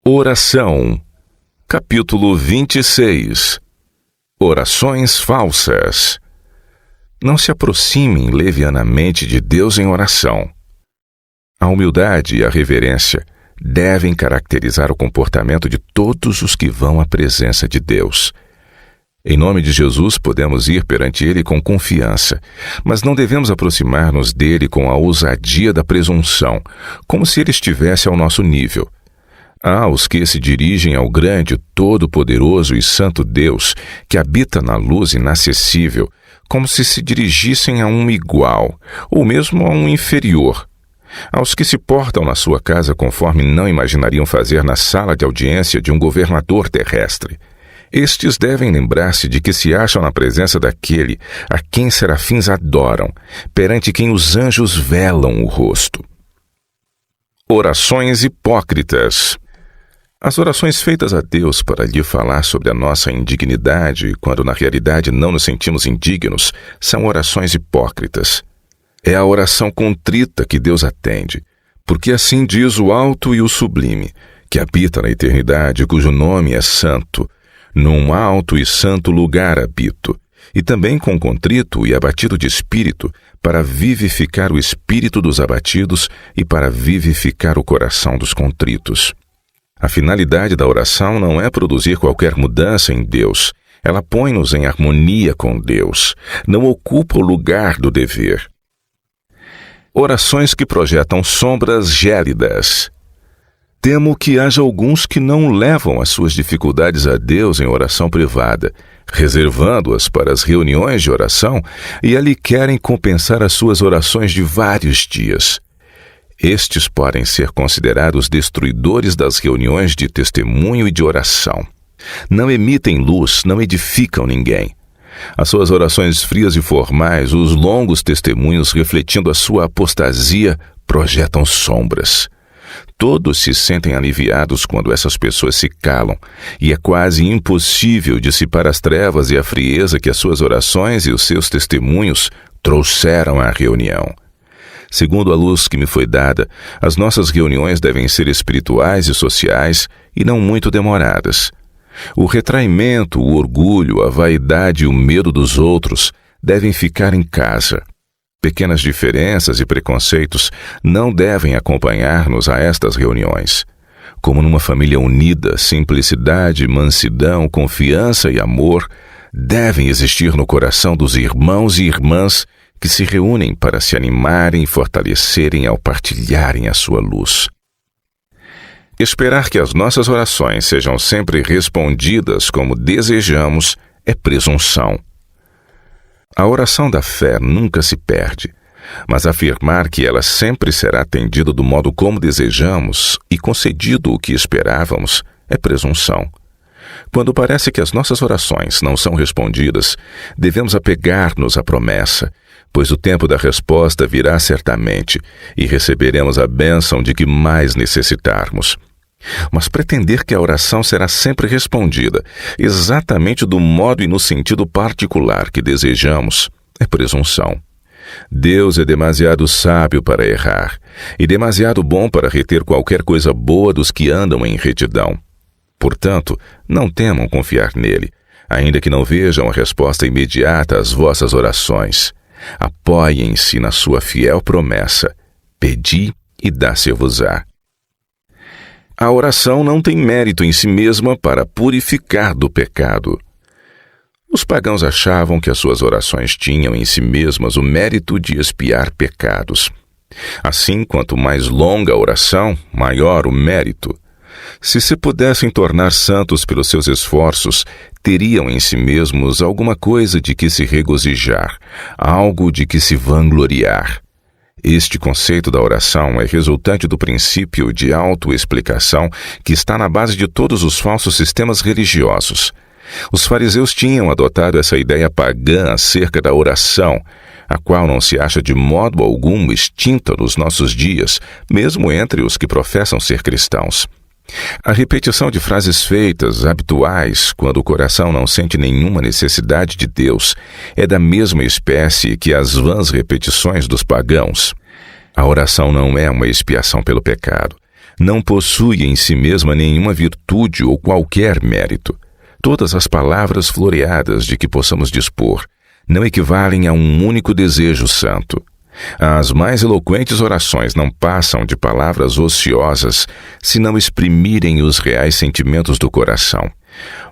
Oração, capítulo 26. Orações falsas. Não se aproximem levianamente de Deus em oração. A humildade e a reverência devem caracterizar o comportamento de todos os que vão à presença de Deus. Em nome de Jesus, podemos ir perante Ele com confiança, mas não devemos aproximar-nos dele com a ousadia da presunção, como se Ele estivesse ao nosso nível. Há os que se dirigem ao grande, todo-poderoso e santo Deus, que habita na luz inacessível, como se dirigissem a um igual, ou mesmo a um inferior. Aos que se portam na sua casa conforme não imaginariam fazer na sala de audiência de um governador terrestre. Estes devem lembrar-se de que se acham na presença daquele a quem serafins adoram, perante quem os anjos velam o rosto. Orações hipócritas. As orações feitas a Deus para lhe falar sobre a nossa indignidade, quando na realidade não nos sentimos indignos, são orações hipócritas. É a oração contrita que Deus atende, porque assim diz o alto e o sublime, que habita na eternidade, cujo nome é santo. Num alto e santo lugar habito, e também com contrito e abatido de espírito, para vivificar o espírito dos abatidos e para vivificar o coração dos contritos. A finalidade da oração não é produzir qualquer mudança em Deus. Ela põe-nos em harmonia com Deus. Não ocupa o lugar do dever. Orações que projetam sombras gélidas. Temo que haja alguns que não levam as suas dificuldades a Deus em oração privada, reservando-as para as reuniões de oração e ali querem compensar as suas orações de vários dias. Estes podem ser considerados destruidores das reuniões de testemunho e de oração. Não emitem luz, não edificam ninguém. As suas orações frias e formais, os longos testemunhos refletindo a sua apostasia, projetam sombras. Todos se sentem aliviados quando essas pessoas se calam, e é quase impossível dissipar as trevas e a frieza que as suas orações e os seus testemunhos trouxeram à reunião. Segundo a luz que me foi dada, as nossas reuniões devem ser espirituais e sociais e não muito demoradas. O retraimento, o orgulho, a vaidade e o medo dos outros devem ficar em casa. Pequenas diferenças e preconceitos não devem acompanhar-nos a estas reuniões. Como numa família unida, simplicidade, mansidão, confiança e amor devem existir no coração dos irmãos e irmãs que se reúnem para se animarem e fortalecerem ao partilharem a sua luz. Esperar que as nossas orações sejam sempre respondidas como desejamos é presunção. A oração da fé nunca se perde, mas afirmar que ela sempre será atendida do modo como desejamos e concedido o que esperávamos é presunção. Quando parece que as nossas orações não são respondidas, devemos apegar-nos à promessa, pois o tempo da resposta virá certamente e receberemos a bênção de que mais necessitarmos. Mas pretender que a oração será sempre respondida, exatamente do modo e no sentido particular que desejamos, é presunção. Deus é demasiado sábio para errar e demasiado bom para reter qualquer coisa boa dos que andam em retidão. Portanto, não temam confiar nele, ainda que não vejam a resposta imediata às vossas orações. Apoiem-se na sua fiel promessa. Pedi e dá-se-vos-á. A oração não tem mérito em si mesma para purificar do pecado. Os pagãos achavam que as suas orações tinham em si mesmas o mérito de expiar pecados. Assim, quanto mais longa a oração, maior o mérito. Se se pudessem tornar santos pelos seus esforços, teriam em si mesmos alguma coisa de que se regozijar, algo de que se vangloriar. Este conceito da oração é resultante do princípio de autoexplicação que está na base de todos os falsos sistemas religiosos. Os fariseus tinham adotado essa ideia pagã acerca da oração, a qual não se acha de modo algum extinta nos nossos dias, mesmo entre os que professam ser cristãos. A repetição de frases feitas, habituais, quando o coração não sente nenhuma necessidade de Deus, é da mesma espécie que as vãs repetições dos pagãos. A oração não é uma expiação pelo pecado, Não possui em si mesma nenhuma virtude ou qualquer mérito. Todas as palavras floreadas de que possamos dispor não equivalem a um único desejo santo. As mais eloquentes orações não passam de palavras ociosas se não exprimirem os reais sentimentos do coração.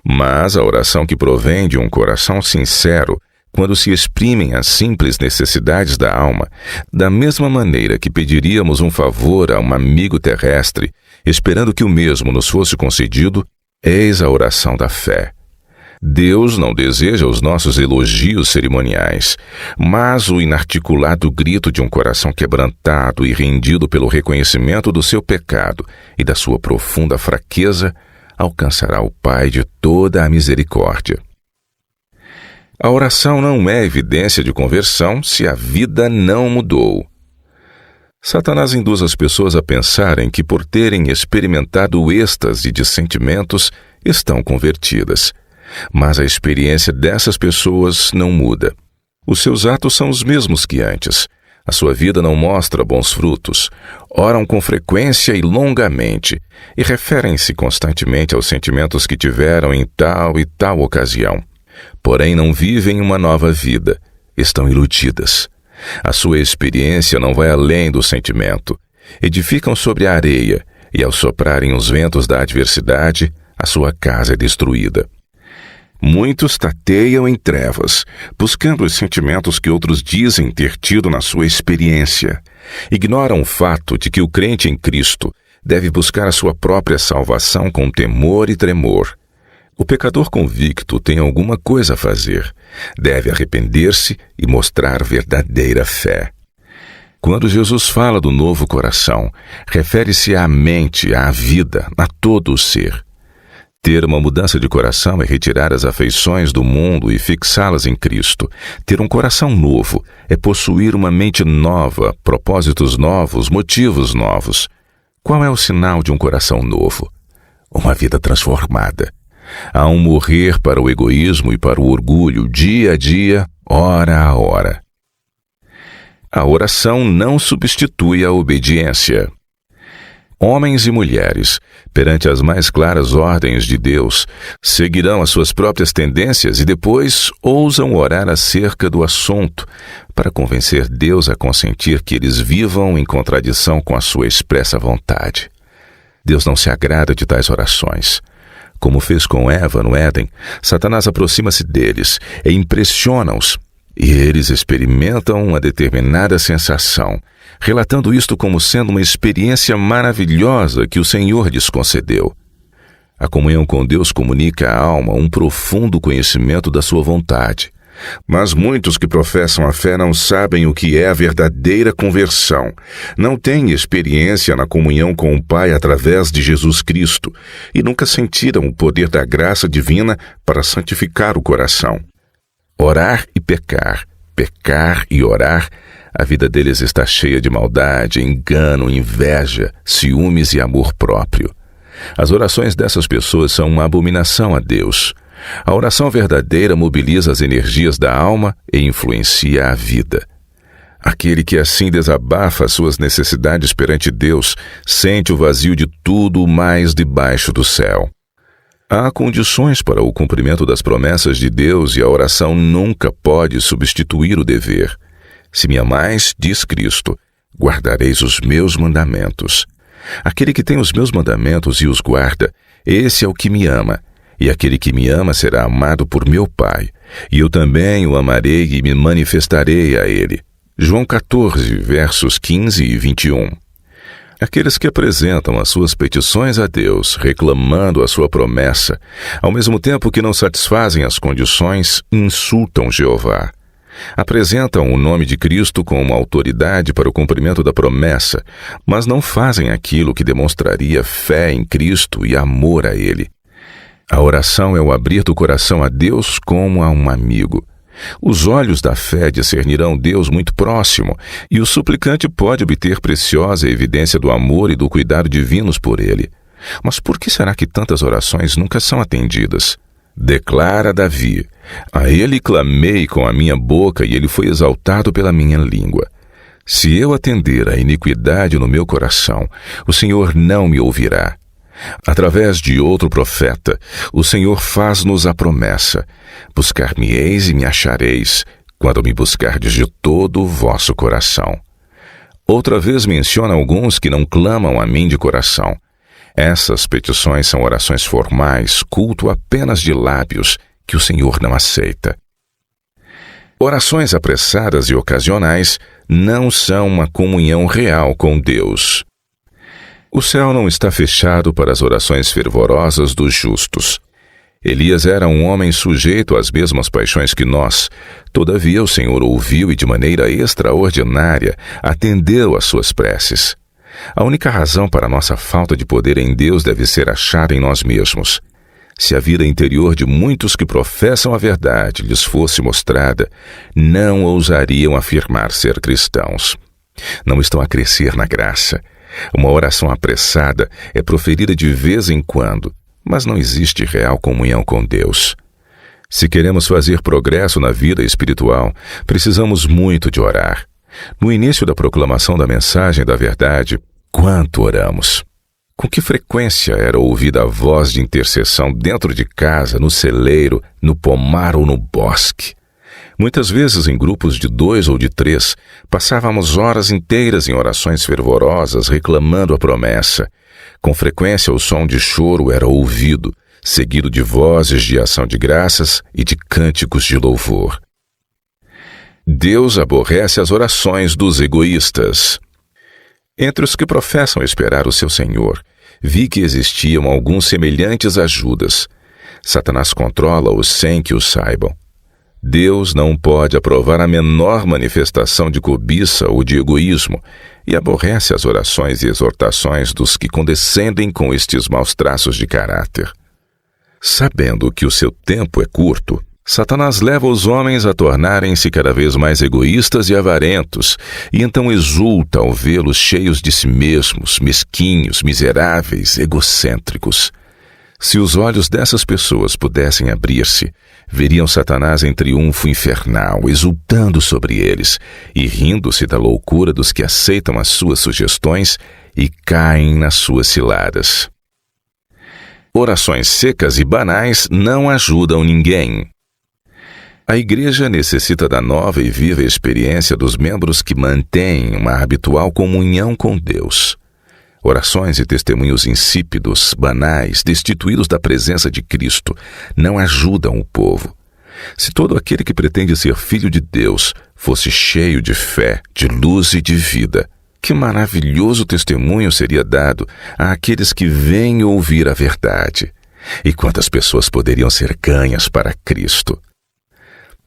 Mas a oração que provém de um coração sincero, quando se exprimem as simples necessidades da alma, da mesma maneira que pediríamos um favor a um amigo terrestre, esperando que o mesmo nos fosse concedido, eis a oração da fé. Deus não deseja os nossos elogios cerimoniais, mas o inarticulado grito de um coração quebrantado e rendido pelo reconhecimento do seu pecado e da sua profunda fraqueza alcançará o Pai de toda a misericórdia. A oração não é evidência de conversão se a vida não mudou. Satanás induz as pessoas a pensarem que, por terem experimentado o êxtase de sentimentos, estão convertidas. Mas a experiência dessas pessoas não muda. Os seus atos são os mesmos que antes. A sua vida não mostra bons frutos. Oram com frequência e longamente e referem-se constantemente aos sentimentos que tiveram em tal e tal ocasião. Porém, não vivem uma nova vida. Estão iludidas. A sua experiência não vai além do sentimento. Edificam sobre a areia e, ao soprarem os ventos da adversidade, a sua casa é destruída. Muitos tateiam em trevas, buscando os sentimentos que outros dizem ter tido na sua experiência. Ignoram o fato de que o crente em Cristo deve buscar a sua própria salvação com temor e tremor. O pecador convicto tem alguma coisa a fazer. Deve arrepender-se e mostrar verdadeira fé. Quando Jesus fala do novo coração, refere-se à mente, à vida, a todo o ser. Ter uma mudança de coração é retirar as afeições do mundo e fixá-las em Cristo. Ter um coração novo é possuir uma mente nova, propósitos novos, motivos novos. Qual é o sinal de um coração novo? Uma vida transformada. Há um morrer para o egoísmo e para o orgulho, dia a dia, hora a hora. A oração não substitui a obediência. Homens e mulheres, perante as mais claras ordens de Deus, seguirão as suas próprias tendências e depois ousam orar acerca do assunto para convencer Deus a consentir que eles vivam em contradição com a sua expressa vontade. Deus não se agrada de tais orações. Como fez com Eva no Éden, Satanás aproxima-se deles e impressiona-os, e eles experimentam uma determinada sensação, relatando isto como sendo uma experiência maravilhosa que o Senhor lhes concedeu. A comunhão com Deus comunica à alma um profundo conhecimento da sua vontade. Mas muitos que professam a fé não sabem o que é a verdadeira conversão, não têm experiência na comunhão com o Pai através de Jesus Cristo e nunca sentiram o poder da graça divina para santificar o coração. Orar e pecar, pecar e orar, a vida deles está cheia de maldade, engano, inveja, ciúmes e amor próprio. As orações dessas pessoas são uma abominação a Deus. A oração verdadeira mobiliza as energias da alma e influencia a vida. Aquele que assim desabafa as suas necessidades perante Deus sente o vazio de tudo mais debaixo do céu. Há condições para o cumprimento das promessas de Deus e a oração nunca pode substituir o dever. Se me amais, diz Cristo, guardareis os meus mandamentos. Aquele que tem os meus mandamentos e os guarda, esse é o que me ama. E aquele que me ama será amado por meu Pai, e eu também o amarei e me manifestarei a ele. João 14, versos 15 e 21. Aqueles que apresentam as suas petições a Deus, reclamando a sua promessa, ao mesmo tempo que não satisfazem as condições, insultam Jeová. Apresentam o nome de Cristo como autoridade para o cumprimento da promessa, mas não fazem aquilo que demonstraria fé em Cristo e amor a Ele. A oração é o abrir do coração a Deus como a um amigo. Os olhos da fé discernirão Deus muito próximo, e o suplicante pode obter preciosa evidência do amor e do cuidado divinos por ele. Mas por que será que tantas orações nunca são atendidas? Declara Davi: a ele clamei com a minha boca e ele foi exaltado pela minha língua. Se eu atender à iniquidade no meu coração, o Senhor não me ouvirá. Através de outro profeta, o Senhor faz-nos a promessa: buscar-me-eis e me achareis, quando me buscardes de todo o vosso coração. Outra vez menciona alguns que não clamam a mim de coração. Essas petições são orações formais, culto apenas de lábios, que o Senhor não aceita. Orações apressadas e ocasionais não são uma comunhão real com Deus. O céu não está fechado para as orações fervorosas dos justos. Elias era um homem sujeito às mesmas paixões que nós. Todavia o Senhor ouviu e de maneira extraordinária atendeu às suas preces. A única razão para nossa falta de poder em Deus deve ser achada em nós mesmos. Se a vida interior de muitos que professam a verdade lhes fosse mostrada, não ousariam afirmar ser cristãos. Não estão a crescer na graça. Uma oração apressada é proferida de vez em quando, mas não existe real comunhão com Deus. Se queremos fazer progresso na vida espiritual, precisamos muito de orar. No início da proclamação da mensagem da verdade, quanto oramos? Com que frequência era ouvida a voz de intercessão dentro de casa, no celeiro, no pomar ou no bosque? Muitas vezes, em grupos de 2 ou de 3, passávamos horas inteiras em orações fervorosas, reclamando a promessa. Com frequência, o som de choro era ouvido, seguido de vozes de ação de graças e de cânticos de louvor. Deus aborrece as orações dos egoístas. Entre os que professam esperar o seu Senhor, vi que existiam alguns semelhantes a Judas. Satanás controla-os sem que o saibam. Deus não pode aprovar a menor manifestação de cobiça ou de egoísmo e aborrece as orações e exortações dos que condescendem com estes maus traços de caráter. Sabendo que o seu tempo é curto, Satanás leva os homens a tornarem-se cada vez mais egoístas e avarentos, e então exulta ao vê-los cheios de si mesmos, mesquinhos, miseráveis, egocêntricos. Se os olhos dessas pessoas pudessem abrir-se, veriam Satanás em triunfo infernal, exultando sobre eles e rindo-se da loucura dos que aceitam as suas sugestões e caem nas suas ciladas. Orações secas e banais não ajudam ninguém. A igreja necessita da nova e viva experiência dos membros que mantêm uma habitual comunhão com Deus. Orações e testemunhos insípidos, banais, destituídos da presença de Cristo, não ajudam o povo. Se todo aquele que pretende ser filho de Deus fosse cheio de fé, de luz e de vida, que maravilhoso testemunho seria dado àqueles que vêm ouvir a verdade. E quantas pessoas poderiam ser ganhas para Cristo?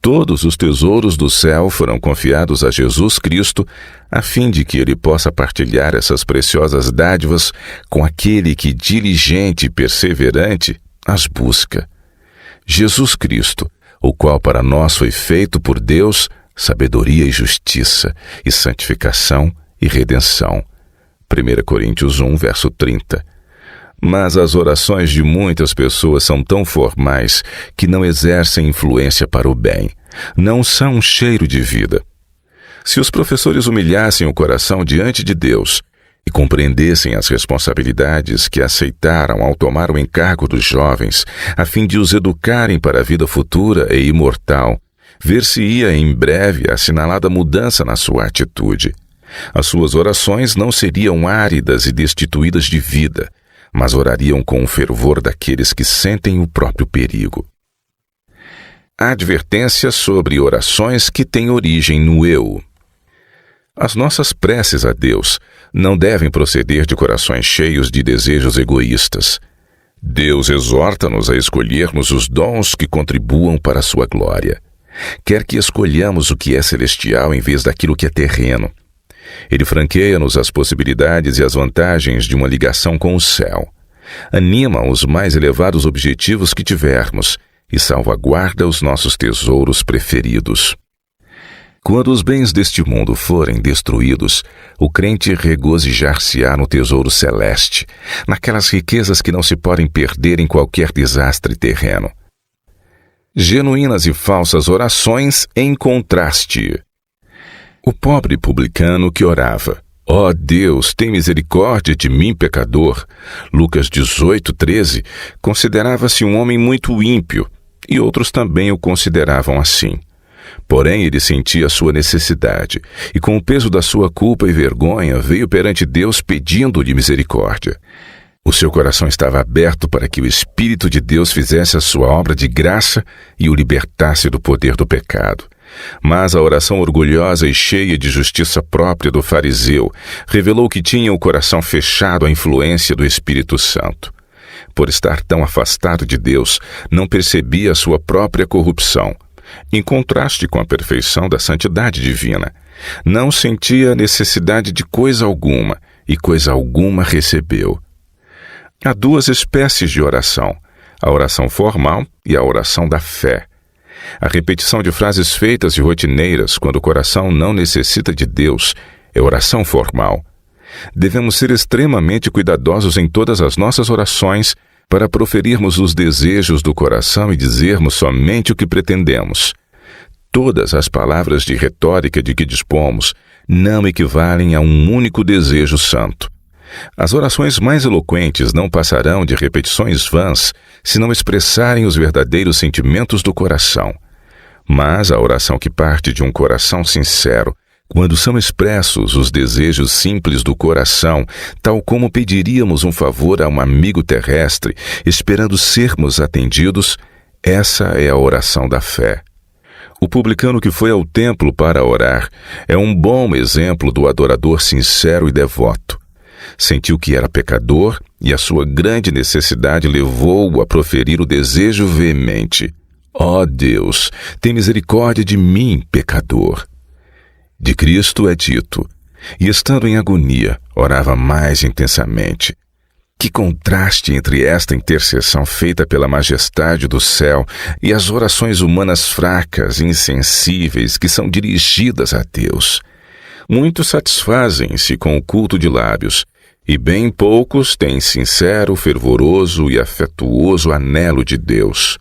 Todos os tesouros do céu foram confiados a Jesus Cristo, a fim de que ele possa partilhar essas preciosas dádivas com aquele que, diligente e perseverante, as busca. Jesus Cristo, o qual para nós foi feito por Deus sabedoria e justiça, e santificação e redenção. 1 Coríntios 1, verso 30. Mas as orações de muitas pessoas são tão formais que não exercem influência para o bem. Não são um cheiro de vida. Se os professores humilhassem o coração diante de Deus e compreendessem as responsabilidades que aceitaram ao tomar o encargo dos jovens, a fim de os educarem para a vida futura e imortal, ver-se-ia em breve assinalada mudança na sua atitude. As suas orações não seriam áridas e destituídas de vida, mas orariam com o fervor daqueles que sentem o próprio perigo. Advertência sobre orações que têm origem no eu. As nossas preces a Deus não devem proceder de corações cheios de desejos egoístas. Deus exorta-nos a escolhermos os dons que contribuam para a sua glória. Quer que escolhamos o que é celestial em vez daquilo que é terreno. Ele franqueia-nos as possibilidades e as vantagens de uma ligação com o céu. Anima os mais elevados objetivos que tivermos e salvaguarda os nossos tesouros preferidos. Quando os bens deste mundo forem destruídos, o crente regozijar-se-á no tesouro celeste, naquelas riquezas que não se podem perder em qualquer desastre terreno. Genuínas e falsas orações em contraste. O pobre publicano que orava: ó Deus, tem misericórdia de mim, pecador. Lucas 18:13, considerava-se um homem muito ímpio, e outros também o consideravam assim. Porém, ele sentia sua necessidade, e com o peso da sua culpa e vergonha, veio perante Deus pedindo-lhe misericórdia. O seu coração estava aberto para que o Espírito de Deus fizesse a sua obra de graça e o libertasse do poder do pecado. Mas a oração orgulhosa e cheia de justiça própria do fariseu revelou que tinha o coração fechado à influência do Espírito Santo. Por estar tão afastado de Deus, não percebia a sua própria corrupção. Em contraste com a perfeição da santidade divina, não sentia necessidade de coisa alguma, e coisa alguma recebeu. Há duas espécies de oração: a oração formal e a oração da fé. A repetição de frases feitas e rotineiras quando o coração não necessita de Deus é oração formal. Devemos ser extremamente cuidadosos em todas as nossas orações para proferirmos os desejos do coração e dizermos somente o que pretendemos. Todas as palavras de retórica de que dispomos não equivalem a um único desejo santo. As orações mais eloquentes não passarão de repetições vãs se não expressarem os verdadeiros sentimentos do coração. Mas a oração que parte de um coração sincero, quando são expressos os desejos simples do coração, tal como pediríamos um favor a um amigo terrestre, esperando sermos atendidos, essa é a oração da fé. O publicano que foi ao templo para orar é um bom exemplo do adorador sincero e devoto. Sentiu que era pecador e a sua grande necessidade levou-o a proferir o desejo veemente: ó Deus, tem misericórdia de mim, pecador. De Cristo é dito: e estando em agonia, orava mais intensamente. Que contraste entre esta intercessão feita pela majestade do céu e as orações humanas fracas e insensíveis que são dirigidas a Deus. Muitos satisfazem-se com o culto de lábios, e bem poucos têm sincero, fervoroso e afetuoso anelo de Deus.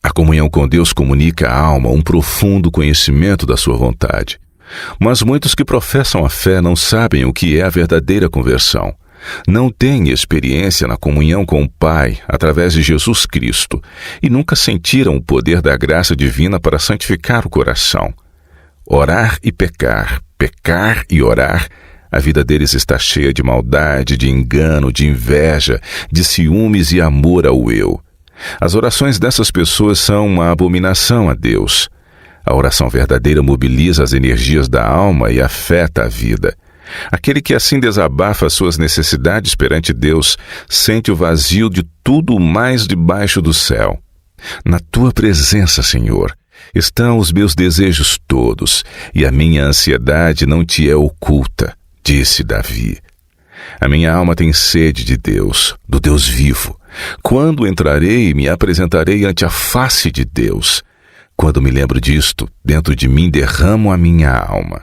A comunhão com Deus comunica à alma um profundo conhecimento da sua vontade. Mas muitos que professam a fé não sabem o que é a verdadeira conversão. Não têm experiência na comunhão com o Pai através de Jesus Cristo e nunca sentiram o poder da graça divina para santificar o coração. Orar e pecar, pecar e orar, a vida deles está cheia de maldade, de engano, de inveja, de ciúmes e amor ao eu. As orações dessas pessoas são uma abominação a Deus. A oração verdadeira mobiliza as energias da alma e afeta a vida. Aquele que assim desabafa suas necessidades perante Deus sente o vazio de tudo o mais debaixo do céu. Na tua presença, Senhor, estão os meus desejos todos, e a minha ansiedade não te é oculta, disse Davi. A minha alma tem sede de Deus, do Deus vivo. Quando entrarei e me apresentarei ante a face de Deus? Quando me lembro disto, dentro de mim derramo a minha alma.